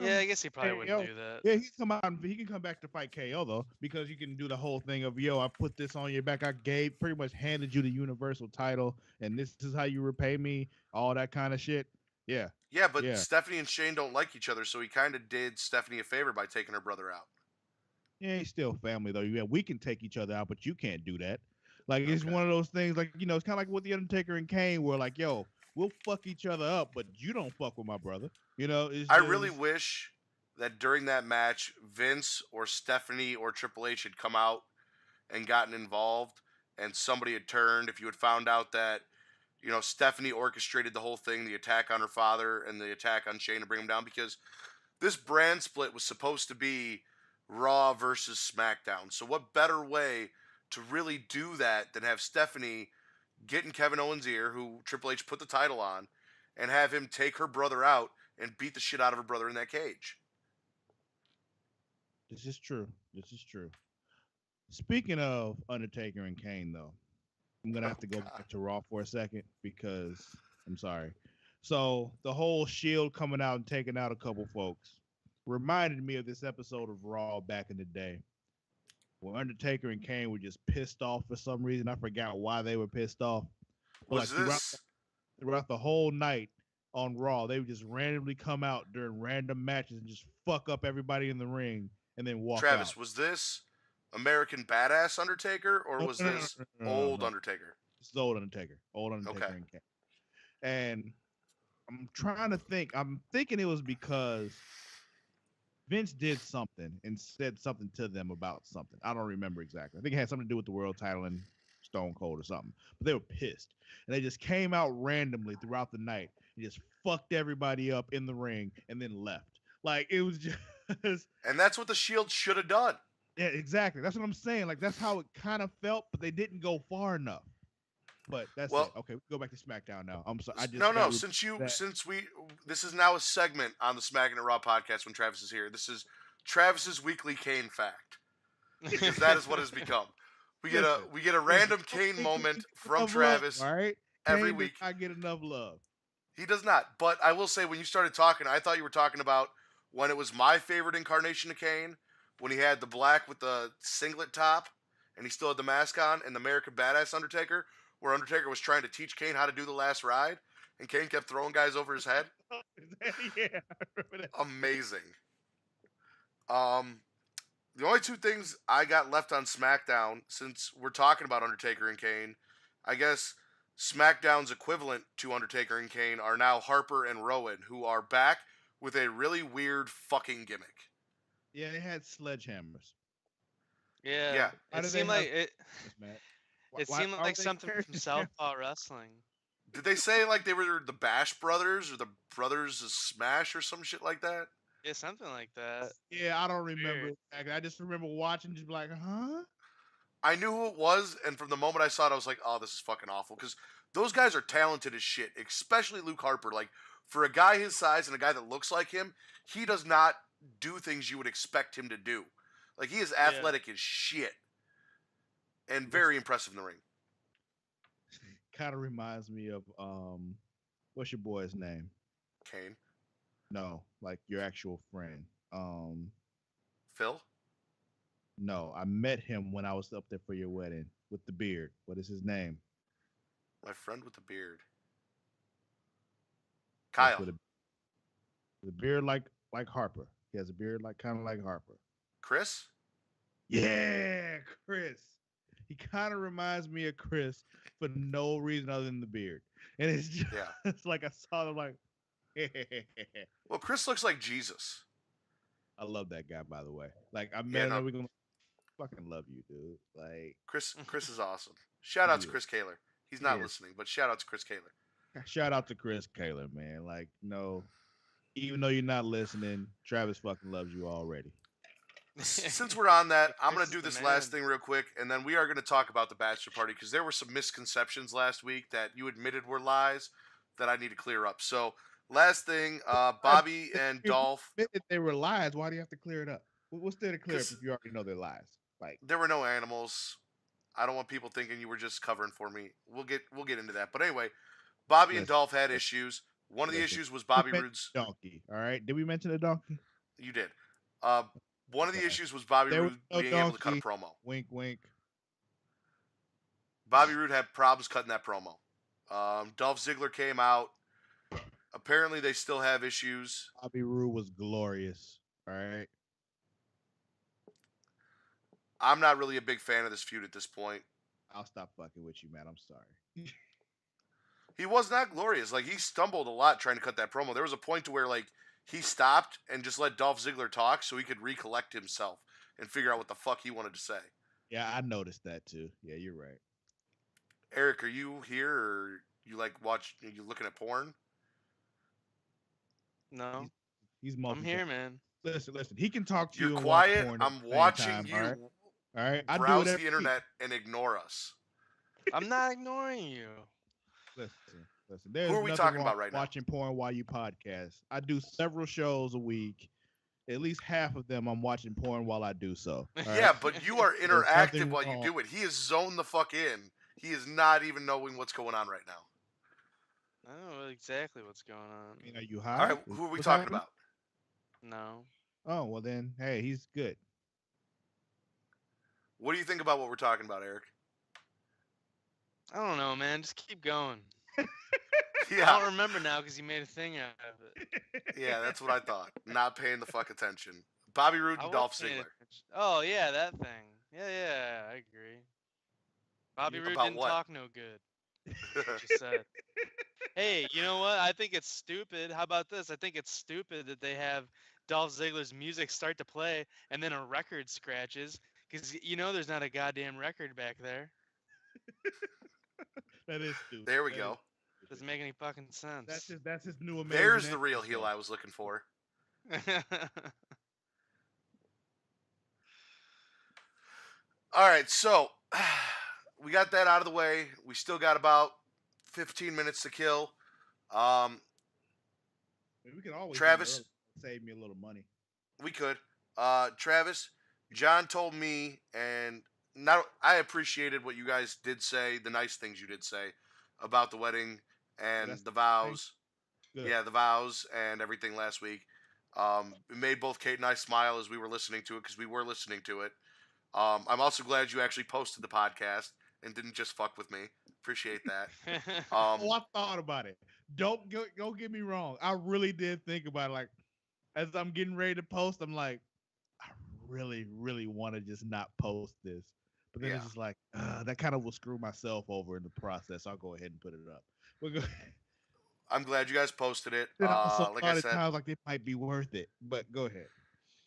Yeah, I guess he probably wouldn't do that. Yeah, he can come back to fight KO though, because you can do the whole thing of I put this on your back. I pretty much handed you the Universal title, and this is how you repay me. All that kind of shit. Yeah. Yeah, but Stephanie and Shane don't like each other, so he kind of did Stephanie a favor by taking her brother out. Yeah, he's still family though. Yeah, we can take each other out, but you can't do that. Like it's Okay. one of those things. Like it's kind of like with the Undertaker and Kane, where like, yo, we'll fuck each other up, but you don't fuck with my brother. It's I really just wish that during that match, Vince or Stephanie or Triple H had come out and gotten involved, and somebody had turned. If you had found out that Stephanie orchestrated the whole thing, the attack on her father and the attack on Shane to bring him down, because this brand split was supposed to be Raw versus SmackDown. So what better way to really do that than have Stephanie get in Kevin Owens' ear, who Triple H put the title on, and have him take her brother out and beat the shit out of her brother in that cage. this is true. This is true. Speaking of Undertaker and Kane, though, I'm gonna Oh have to go God. back to Raw for a second because I'm sorry. So the whole Shield coming out and taking out a couple folks reminded me of this episode of Raw back in the day, where Undertaker and Kane were just pissed off for some reason. I forgot why they were pissed off, but Was like this throughout the whole night on Raw, they would just randomly come out during random matches and just fuck up everybody in the ring and then walk out. Travis? Was this American Badass Undertaker, or No, was no, no, no, this no, no, no, old no. Undertaker? This is old Undertaker, Okay. and Kane. And I'm trying to think. I'm thinking it was because Vince did something and said something to them about something. I don't remember exactly. I think it had something to do with the world title and Stone Cold or something. But they were pissed. And they just came out randomly throughout the night and just fucked everybody up in the ring and then left. Like it was just And that's what the Shield should have done. yeah, exactly. That's what I'm saying. Like that's how it kind of felt, but they didn't go far enough. But that's Well, it. Okay, we go back to SmackDown now. I'm sorry. I no, just no. got that. This is now a segment on the Smackin' and Raw podcast when Travis is here. This is Travis's weekly Kane fact, because that is what has become. Listen, We get a listen, random Kane Kane moment get from enough love, Travis all right? every Kane does week. not get enough love. He does not. But I will say, when you started talking, I thought you were talking about when it was my favorite incarnation of Kane, when he had the black with the singlet top, and he still had the mask on, and the American Badass Undertaker, where Undertaker was trying to teach Kane how to do the last ride, and Kane kept throwing guys over his head. Yeah, I remember that. Amazing. Um, the only two things I got left on SmackDown, since we're talking about Undertaker and Kane, I guess SmackDown's equivalent to Undertaker and Kane are now Harper and Rowan, who are back with a really weird fucking gimmick. Yeah, they had sledgehammers. Yeah, Yeah. Why it do they seemed have like it. this, Matt? It Why seemed are like they something carrying from them? Southpaw Wrestling. Did they say like they were the Bash Brothers or the Brothers of Smash or some shit like that? Yeah, something like that. Yeah, I don't remember Weird. exactly. I just remember watching, just be like, huh? I knew who it was, and from the moment I saw it, I was like, "Oh, this is fucking awful." Because those guys are talented as shit, especially Luke Harper. Like for a guy his size and a guy that looks like him, he does not do things you would expect him to do. Like he is Yeah. athletic as shit, and very impressive in the ring. Kind of reminds me of what's your boy's name? Kane, No, like your actual friend. Phil, No, I met him when I was up there for your wedding with the beard. What is his name? my friend with the beard, Yes, Kyle, with the beard like Harper. He has a beard like kind of like Harper. Chris. Yeah, Chris. He kind of reminds me of Chris for no reason other than the beard. And it's just Yeah. it's like I saw him like Well, Chris looks like Jesus. I love that guy by the way. Like I Yeah, met him no, and we're gonna fucking love you, dude. Like Chris is awesome. Shout out he to is. Chris Kaler. He's He not is. listening, but shout out to Chris Kaler. Shout out to Chris Kaler, man. Like, no, even though you're not listening, Travis fucking loves you already. Since we're on that, I'm going Chris to do is the this last man. thing real quick, and then we are going to talk about the bachelor party because there were some misconceptions last week that you admitted were lies that I need to clear up. So, last thing, Bobby and If you Dolph, admit they were lies, why do you have to clear it up? What's there to clear up because if you already know they're lies? Like, there were no animals. I don't want people thinking you were just covering for me. We'll get into that. But anyway, Bobby and listen, Dolph had issues. One of the listen. issues was We Bobby mentioned Roode's. donkey. All right, did we mention the donkey? You did. Uh, one of the Okay. issues was Bobby There was Roode no being able to cut a donkey. promo. Wink, wink. Bobby Roode had problems cutting that promo. Dolph Ziggler came out. Apparently, they still have issues. Bobby Roode was glorious. All right. I'm not really a big fan of this feud at this point. I'll stop fucking with you, man. I'm sorry. He was not glorious. Like, he stumbled a lot trying to cut that promo. There was a point to where, like, he stopped and just let Dolph Ziggler talk so he could recollect himself and figure out what the fuck he wanted to say. Yeah, I noticed that too. Yeah, you're right. Eric, are you here or you are you looking at porn? No, He's I'm here, man. Listen. He can talk to You're you and watch quiet. porn at I'm the same watching time. you All right. I do browse it the every internet and ignore us. I'm not ignoring you. Listen. Who There's are we nothing talking wrong about with right now? watching porn while you podcast. I do several shows a week. At least half of them I'm watching porn while I do so. All Yeah, right? but you are There's interactive nothing while you wrong. do it. He is zoned the fuck in. He is not even knowing what's going on right now. I don't know exactly what's going on. I mean, are you All high? right, who are we What's talking happening? about? No. Oh, well then, hey, he's good. What do you think about what we're talking about, Eric? I don't know, man. Just keep going. I Yeah, don't remember now because you made a thing out of it. yeah, that's what I thought. Not paying the fuck attention. Bobby Roode I and was Dolph paying Ziggler. attention. Oh yeah, that thing. Yeah, I agree. Bobby Roode About didn't what? talk no good. What you said. Hey, you know what? I think it's stupid. How about this? I think it's stupid that they have Dolph Ziggler's music start to play and then a record scratches because you know there's not a goddamn record back there. That is stupid. There we go. Doesn't make any fucking sense. That's his new amazing. There's the Answer real heel show. I was looking for. All right, so we got that out of the way. We still got about 15 minutes to kill. I mean, we can always do Travis, early, save me a little money. we could. Travis, John told me, and not I appreciated what you guys did say, the nice things you did say about the wedding and That's the vows. good. Yeah, the vows and everything last week. It made both Kate and I smile as we were listening to it because we were listening to it. I'm also glad you actually posted the podcast and didn't just fuck with me. Appreciate that. Oh, I thought about it. Don't get me wrong. I really did think about it. Like, as I'm getting ready to post, I'm like, I really, really want to just not post this. But then Yeah. it's just like, that kind of will screw myself over in the process. I'll go ahead and put it up. We'll go. I'm glad you guys posted it. Then I also Like thought I at said, times like it might be worth it. But go ahead.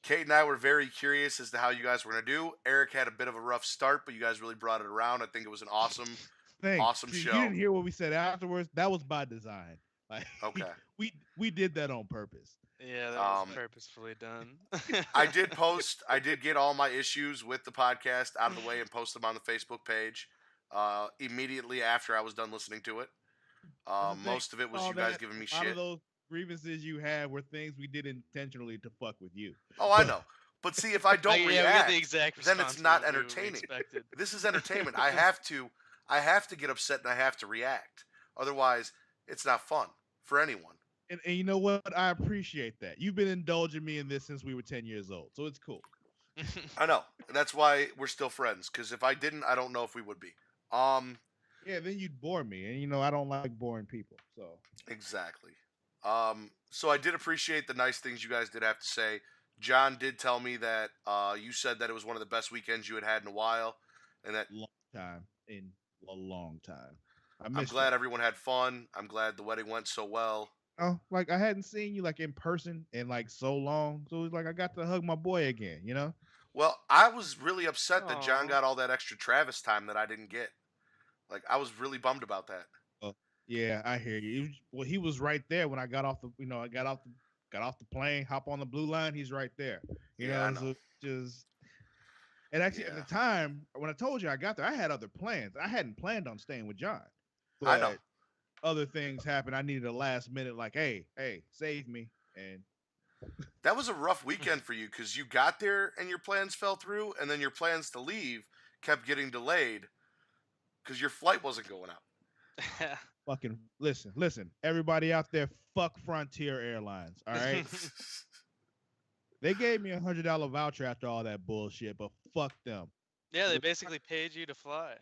Kate and I were very curious as to how you guys were going to do. Eric had a bit of a rough start, but you guys really brought it around. I think it was an awesome See, show. You didn't hear what we said afterwards. That was by design. Like, Okay. we did that on purpose. Yeah, that was purposefully done. I did get all my issues with the podcast out of the way and post them on the Facebook page immediately after I was done listening to it. Most of it was you guys giving me A lot shit. of those grievances you had were things we did intentionally to fuck with you. Oh, I know. But see, if I don't yeah, we react, got the exact then it's response not we entertaining. expected. This is entertainment. I have to get upset and I have to react. Otherwise, it's not fun for anyone. And you know what? I appreciate that. You've been indulging me in this since we were 10 years old. So it's cool. I know. That's why we're still friends. Because if I didn't, I don't know if we would be. Yeah, then you'd bore me. And, you know, I don't like boring people. So Exactly. So I did appreciate the nice things you guys did have to say. John did tell me that you said that it was one of the best weekends you had in a while. And that long time. In a long time. I'm glad everyone had fun. I'm glad the wedding went so well. Oh, like I hadn't seen you like in person in like so long. So it was like I got to hug my boy again, you know? Well, I was really upset that John Aw. got all that extra Travis time that I didn't get. Like, I was really bummed about that. Oh, yeah, I hear you. Well, he was right there when I got off the, I got off the plane, hop on the blue line. He's right there. Yeah, I know. So just, and actually at the time when I told you I got there, I had other plans. I hadn't planned on staying with John. But I know. Other things happened. I needed a last minute, like, hey, save me. And That was a rough weekend for you because you got there and your plans fell through, and then your plans to leave kept getting delayed because your flight wasn't going out. fucking listen, everybody out there, fuck Frontier Airlines. All right. They gave me $100 voucher after all that bullshit, but fuck them. Yeah, they basically paid you to fly.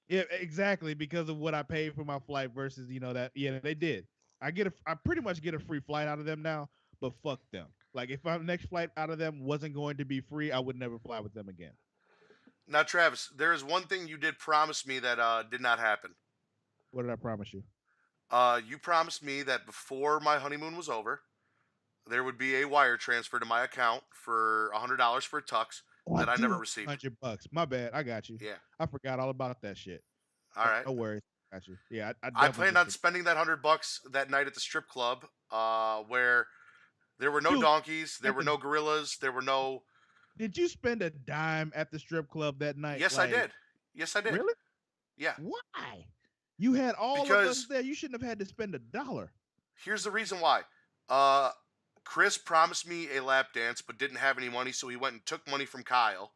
Yeah, exactly, because of what I paid for my flight versus, that. Yeah, they did. I pretty much get a free flight out of them now, but fuck them. Like, if my next flight out of them wasn't going to be free, I would never fly with them again. Now, Travis, there is one thing you did promise me that did not happen. What did I promise you? You promised me that before my honeymoon was over, there would be a wire transfer to my account for $100 for a tux Oh, that I do never owe received. $100. My bad. I got you. Yeah. I forgot all about that shit. All right. No worries. Got you. Yeah, I I definitely planned just on spending that $100 that night at the strip club, where there were no Dude, donkeys, there were no gorillas, there were no. Did you spend a dime at the strip club that night? Yes, I did. Yes, I did. Really? Yeah. Why? You had all of us Because there. You shouldn't have had to spend $1. here's the reason why. Chris promised me a lap dance, but didn't have any money, so he went and took money from Kyle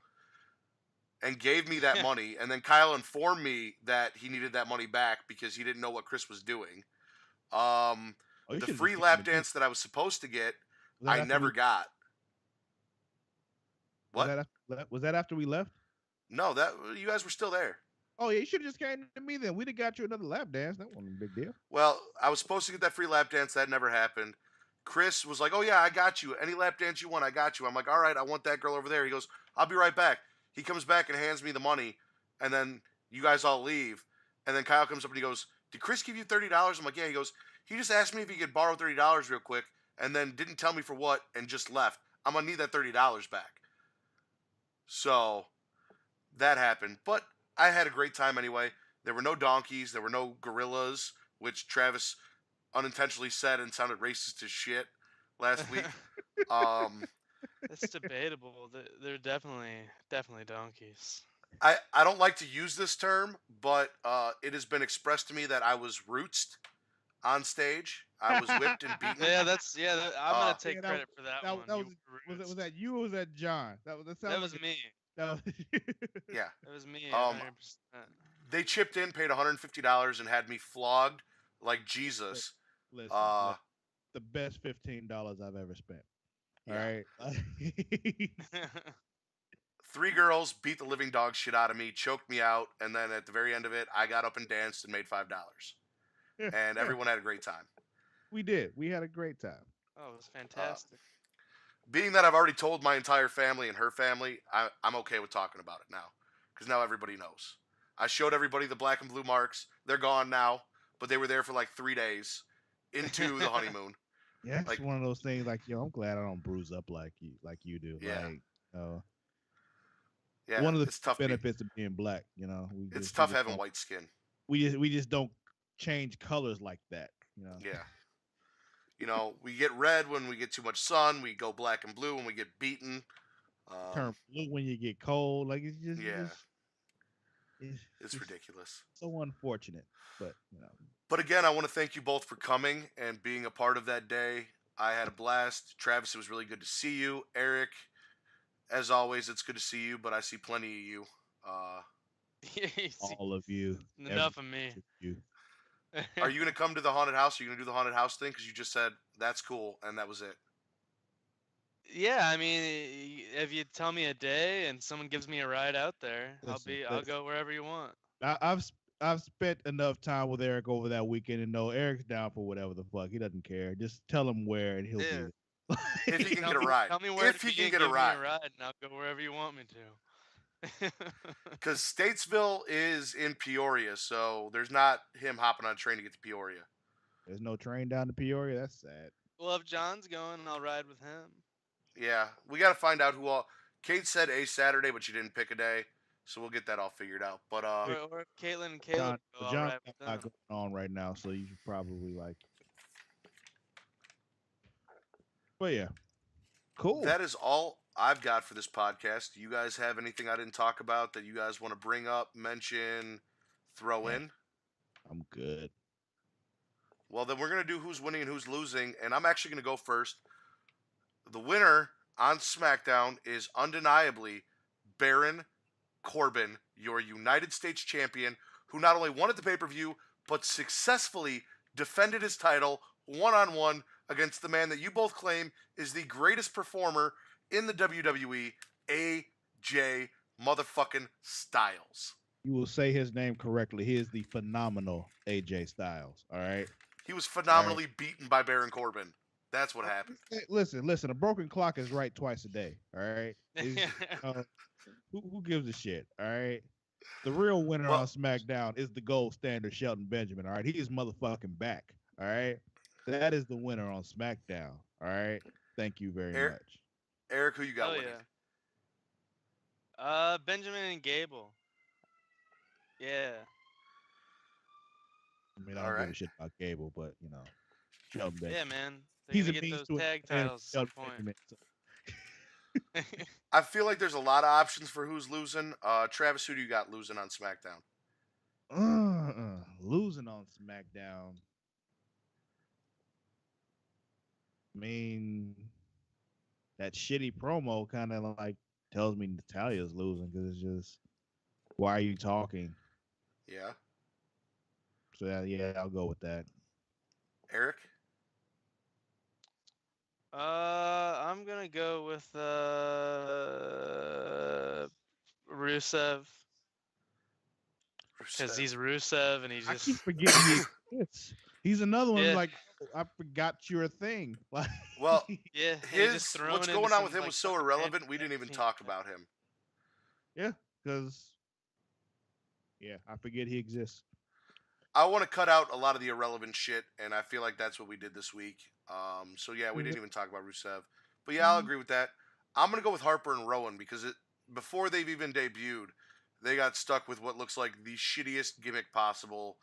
and gave me that money. And then Kyle informed me that he needed that money back because he didn't know what Chris was doing. You The should've free just lap given me- dance that I was supposed to get, Was that I after never we- got. What? Was that after we left? No, that you guys were still there. Oh yeah, you should have just came to me then. We'd have got you another lap dance. That wasn't a big deal. Well, I was supposed to get that free lap dance. That never happened. Chris was like, "Oh yeah, I got you. Any lap dance you want, I got you." I'm like, "All right, I want that girl over there." He goes, "I'll be right back." He comes back and hands me the money, and then you guys all leave. And then Kyle comes up and he goes, "Did Chris give you $30?" I'm like, "Yeah." He goes, "He just asked me if he could borrow $30 real quick, and then didn't tell me for what, and just left. I'm gonna need that $30 back." So that happened, but I had a great time anyway. There were no donkeys, there were no gorillas, which Travis unintentionally said and sounded racist as shit last week. That's debatable. They're definitely donkeys. I don't like to use this term, but it has been expressed to me that I was rootsed on stage. I was whipped and beaten. Yeah. I'm gonna take that credit for that one. Was that you or was that John? That was me. That was, Yeah. That was me. Um, 100%. They chipped in, paid $150, and had me flogged like Jesus. listen, Uh, the best $15 I've ever spent. All Yeah. right. 3 girls beat the living dog shit out of me, choked me out, and then at the very end of it, I got up and danced and made $5. And everyone had a great time. We did. We had a great time. Oh, it was fantastic. Being that I've already told my entire family and her family, I'm okay with talking about it now. Because now everybody knows. I showed everybody the black and blue marks. They're gone now, but they were there for like 3 days into the honeymoon. Yeah, it's Like- one of those things like, I'm glad I don't bruise up like you do. Yeah. Like, Yeah, one of the it's tough. benefits of being black, It's tough having white skin. We just don't change colors like that. Yeah. We get red when we get too much sun. We go black and blue when we get beaten. Turn blue when you get cold. Like it's just Yeah. it's It's ridiculous. so unfortunate. But But again, I want to thank you both for coming and being a part of that day. I had a blast. Travis, it was really good to see you. Eric, as always, it's good to see you, but I see plenty of you. all of you. Enough of me. every you. Are you going to come to the haunted house? Are you going to do the haunted house thing? Because you just said, that's cool, and that was it. Yeah, I mean, if you tell me a day and someone gives me a ride out there, I'll go wherever you want. I've spent enough time with Eric over that weekend and know Eric's down for whatever the fuck. He doesn't care. Just tell him where and he'll be there. If he can get a ride. Tell me where If to he be can and get a give me ride. a ride, and I'll go wherever you want me to. Because Statesville is in Peoria, so there's not him hopping on a train to get to Peoria. There's no train down to Peoria. That's sad. Well, if John's going, I'll ride with him. Yeah, we got to find out who all. Kate said a Saturday, but she didn't pick a day, so we'll get that all figured out. But Or if Caitlin and Caleb go, I'll John's ride with not them. going on right now, so you should probably like. But yeah, cool. that is all I've got for this podcast. Do you guys have anything I didn't talk about that you guys want to bring up, mention, throw in? I'm good. Well, then we're going to do who's winning and who's losing, and I'm actually going to go first. The winner on SmackDown is undeniably Baron Corbin, your United States champion, who not only won at the pay-per-view, but successfully defended his title one-on-one against the man that you both claim is the greatest performer in the WWE, AJ motherfucking Styles. You will say his name correctly. He is the phenomenal AJ Styles. All right. He was phenomenally beaten by Baron Corbin. That's what happened. Hey, listen. A broken clock is right twice a day. All right. Who gives a shit? All right. The real winner Well- on SmackDown is the gold standard Shelton Benjamin. All right. He is motherfucking back. All right. That is the winner on SmackDown. All right. Thank you very Eric- much. Eric, who you got Oh winning? yeah. Benjamin and Gable. Yeah. I mean, I All don't give a right. shit about Gable, but Shelton Benjamin. Yeah, man. They're He's gonna a get means those to an tag end, titles at some Shelton point. Benjamin, so- I feel like there's a lot of options for who's losing. Travis, who do you got losing on SmackDown? Losing on SmackDown. I mean, that shitty promo kind of like tells me Natalia's losing because it's just, why are you talking? Yeah. So yeah, I'll go with that. Eric? I'm gonna go with Rusev because Rusev. he's Rusev and he's I just keep forgetting he exists. He's another one. Yeah. Like, oh, I forgot you're a thing. Like, Well, yeah. and he's just thrown what's into going on some, with him like, was so fucking irrelevant. We tag didn't even team talk shit. about him. yeah, because I forget he exists. I want to cut out a lot of the irrelevant shit, and I feel like that's what we did this week. So yeah, we didn't even talk about Rusev, but yeah, I'll agree with that. I'm gonna go with Harper and Rowan because before they've even debuted, they got stuck with what looks like the shittiest gimmick possible.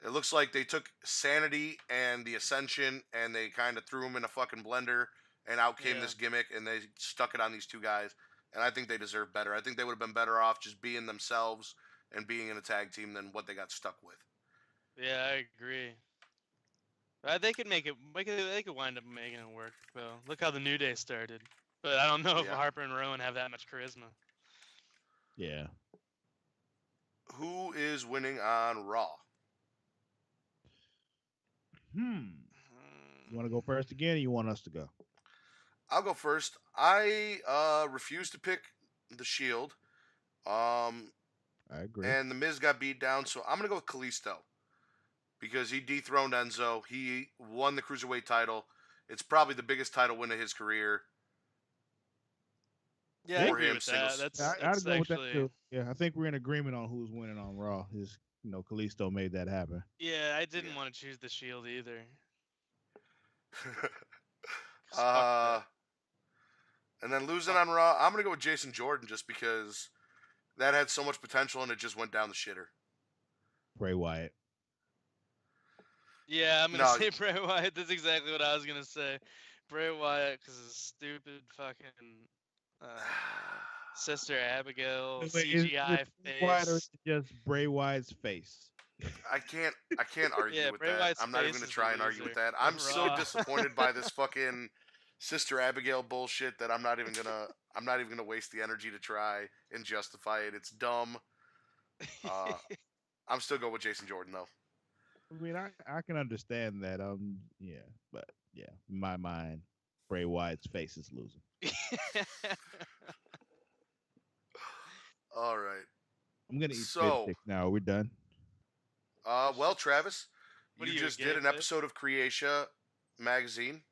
It looks like they took Sanity and the Ascension and they kind of threw them in a fucking blender, and out came Yeah. this gimmick, and they stuck it on these two guys. And I think they deserve better. I think they would have been better off just being themselves and being in a tag team than what they got stuck with. Yeah, I agree. They could make it. They could wind up making it work though. Look how the New Day started. But I don't know if Yeah. Harper and Rowan have that much charisma. Yeah. Who is winning on Raw? You want to go first again, or you want us to go? I'll go first. I refuse to pick the Shield. I agree. And the Miz got beat down, so I'm gonna go with Kalisto because he dethroned Enzo. He won the cruiserweight title. It's probably the biggest title win of his career. Yeah, I For agree him, with singles. that. I'd That's go with that actually. too. Yeah, I think we're in agreement on who's winning on Raw. Is Kalisto made that happen. Yeah, I didn't Yeah. want to choose the Shield either. 'Cause fuck that. And then losing on Raw, I'm gonna go with Jason Jordan just because that had so much potential and it just went down the shitter. Bray Wyatt. Yeah, I'm gonna No. say Bray Wyatt. That's exactly what I was gonna say. Bray Wyatt, because his stupid fucking Sister Abigail Wait, CGI is Bray Wyatt or face. just Bray Wyatt's face? I can't argue Yeah, with Bray that. Wyatt's I'm not even face gonna is try the and argue with loser that. I'm on so Raw. disappointed by this fucking Sister Abigail bullshit that I'm not even gonna waste the energy to try and justify it. It's dumb. I'm still going with Jason Jordan though. I mean, I can understand that. Yeah, but yeah, in my mind, Bray Wyatt's face is losing. All right. I'm gonna eat So- fish sticks now. Are we done? Well, Travis, What you are you, just a did gay an fish? episode of Creatia magazine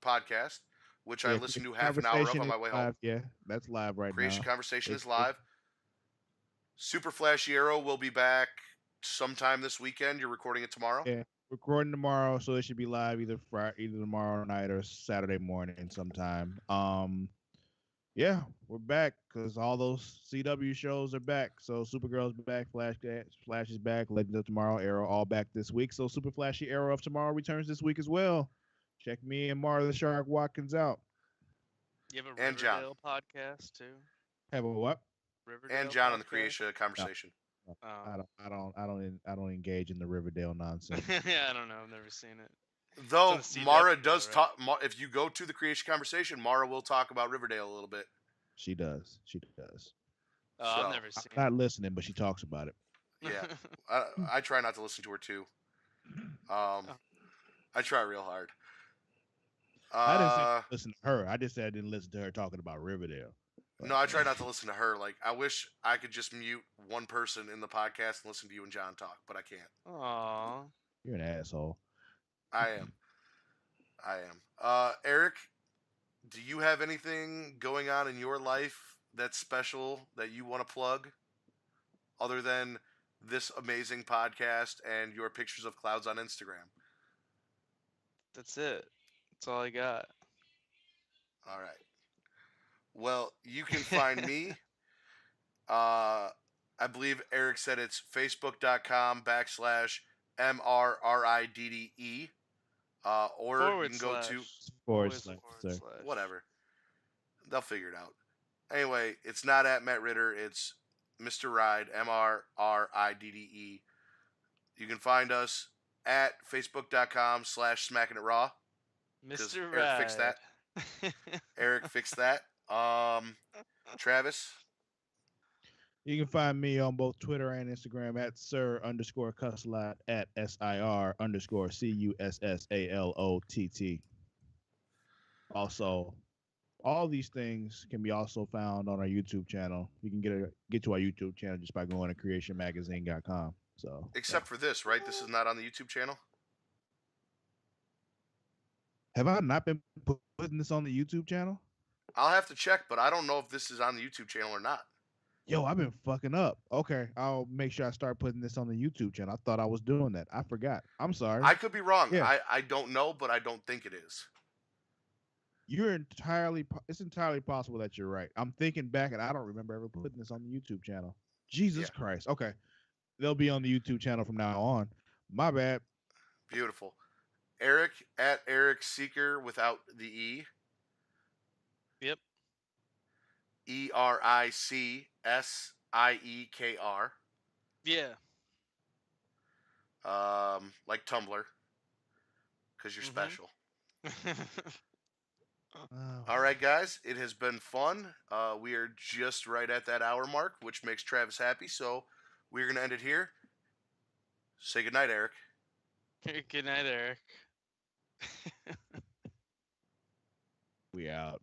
podcast, which I Yeah, listened to Creation half an hour of Conversation on my is way live. home. Yeah, that's live right Creation now. Conversation is It's- live. Super Flashy Arrow will be back sometime this weekend. You're recording it tomorrow? Yeah, recording tomorrow, so it should be live either tomorrow night or Saturday morning sometime. Yeah, we're back because all those CW shows are back. So Supergirl's back, Flash is back, Legends of Tomorrow, Arrow all back this week. So Super Flashy Arrow of Tomorrow returns this week as well. Check me and Mara the Shark Watkins out. You have a And John. Riverdale podcast too. Have a what? Riverdale And John on the podcast? Creatia Conversation. I don't engage in the Riverdale nonsense. Yeah, I don't know. I've never seen it. Though on the CW Mara though, does right? talk. If you go to the Creation Conversation, Mara will talk about Riverdale a little bit. She does. Oh, So, I've never seen I'm not listening, but she talks about it. it. Yeah. I try not to listen to her too. I try real hard. I didn't say I didn't listen to her. I just said I didn't listen to her talking about Riverdale. No, I try not to listen to her. Like, I wish I could just mute one person in the podcast and listen to you and John talk, but I can't. Aw. You're an asshole. I am. I am. Eric, do you have anything going on in your life that's special that you want to plug other than this amazing podcast and your pictures of clouds on Instagram? That's it. That's all I got. All right. Well, you can find me. I believe Eric said it's facebook.com/MRRIDDE. Or you Forward can go to slash. Forward Always slash, forward sir. slash. whatever. They'll figure it out. Anyway, it's not at Matt Ritter. It's Mr. Ride, MRRIDDE. You can find us at facebook.com/SmackinItRaw. Mr. Eric fixed that. Ride. Eric fixed that. Travis. You can find me on both Twitter and Instagram at sir_cussalott at SIR_CUSSALOTT. Also, all these things can be also found on our YouTube channel. You can get to our YouTube channel just by going to creationmagazine.com. So Except for this, right? This is not on the YouTube channel? have I not been putting this on the YouTube channel? I'll have to check, but I don't know if this is on the YouTube channel or not. Yo, I've been fucking up. Okay, I'll make sure I start putting this on the YouTube channel. I thought I was doing that. I forgot. I'm sorry. I could be wrong. Yeah. I don't know, but I don't think it is. It's entirely possible that you're right. I'm thinking back and I don't remember ever putting this on the YouTube channel. Jesus Christ. Okay. They'll be on the YouTube channel from now on. My bad. Beautiful. Eric at Eric Siekr without the E. Yep. ERICSIEKR. Yeah. Like Tumblr. Because you're special. All right, guys. It has been fun. We are just right at that hour mark, which makes Travis happy. So we're going to end it here. Say goodnight, Eric. Good night, Eric. We out.